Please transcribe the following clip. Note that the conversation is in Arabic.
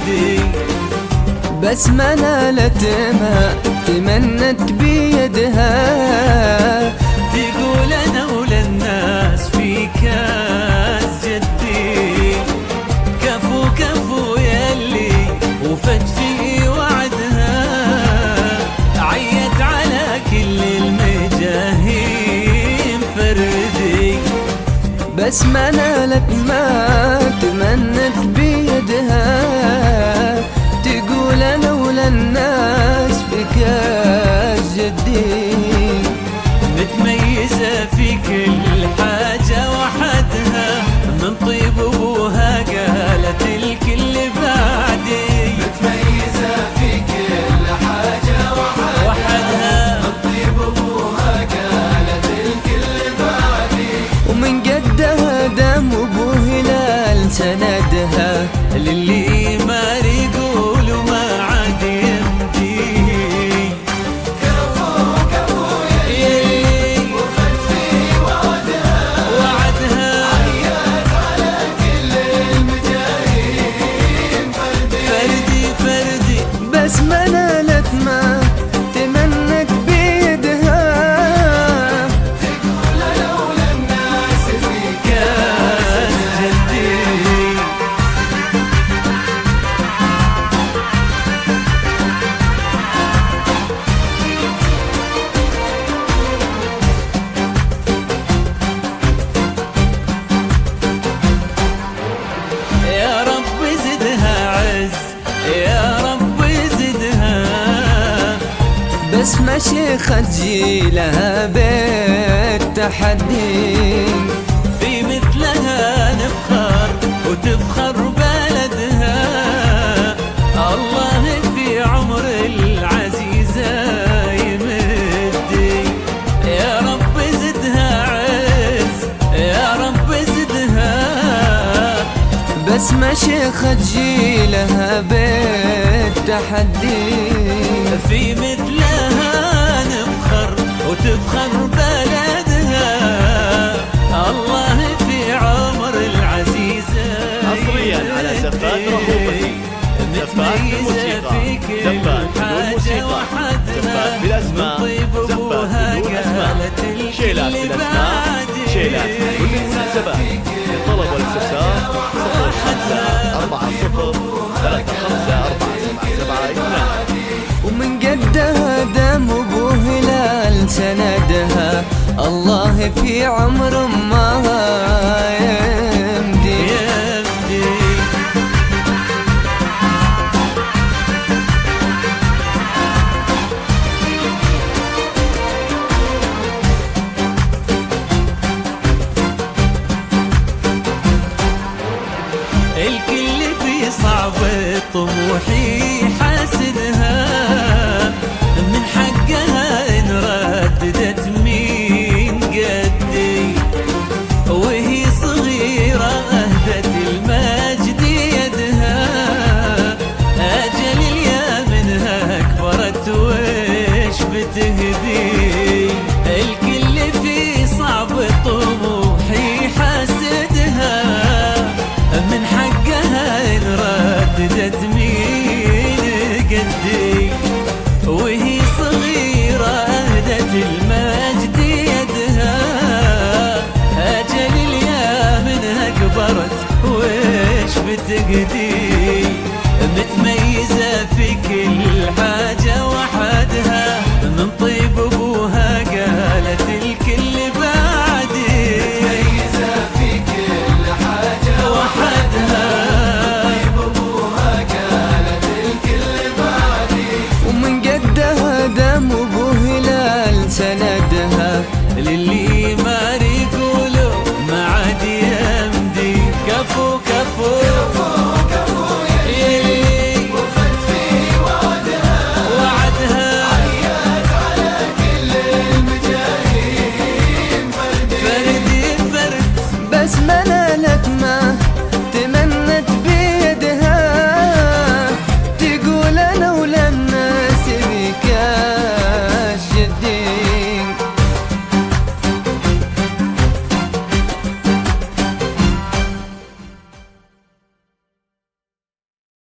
فردي. بس ما نالت ما تمنت بيدها، تقول انا وللناس في كاس جدي. كفو كفو يلي وفت في وعدها، عيت على كل المجاهيم فردي. بس ما نالت ما تمنت بيدها، تقول انا ولا الناس بكاس جدي. متميزة في كل حاجة وحدها، من طيب ابوها قالت الكل بعدي. متميزة في كل حاجة وحدها، من طيب ابوها قالت الكل بعدي. ومن قدها دم ابو هلال سندها، للي ما يقول ما عاد يمدي. كفو كفو يلي وفت في وعدها، عيت على كل المجاهيم فردي فردي. بس ما نالت ما تمنت بيدها، تقول لولا الناس في كاس جدي. يا رب زدها عز، يا رب زدها. بس ما شيخة جيلها بيت تحدي، في مثلها نفخر وتفخر بلدها. الله في عمر العزيزة يمدي. يا رب زدها عز، يا رب زدها. بس ما شيخة جيلها بيت تحدي، في مثلها نفخر وتفخر بلدها. الله في عمر العزيزة حصريا على زفات رهوبتي، زفات بالموسيقى، زفات بدون موسيقى، زفات بالاسماء، زفات بدون اسماء، شيلات بالاسماء، شيلات في كل المناسبات. للطلب والاستفسار 0540 ومن قدها دم ابو هلال سندها. الله في عمر ما يمدي. الكل في صعب طموحي حاسدها، من حقها إن رددت مين قدي. وهي صغيرة أهدت المجد يدها، أجل اليا منها كبرت وش بتهدي. الكل في صعب طموحي حاسدها، من حقها إن رددت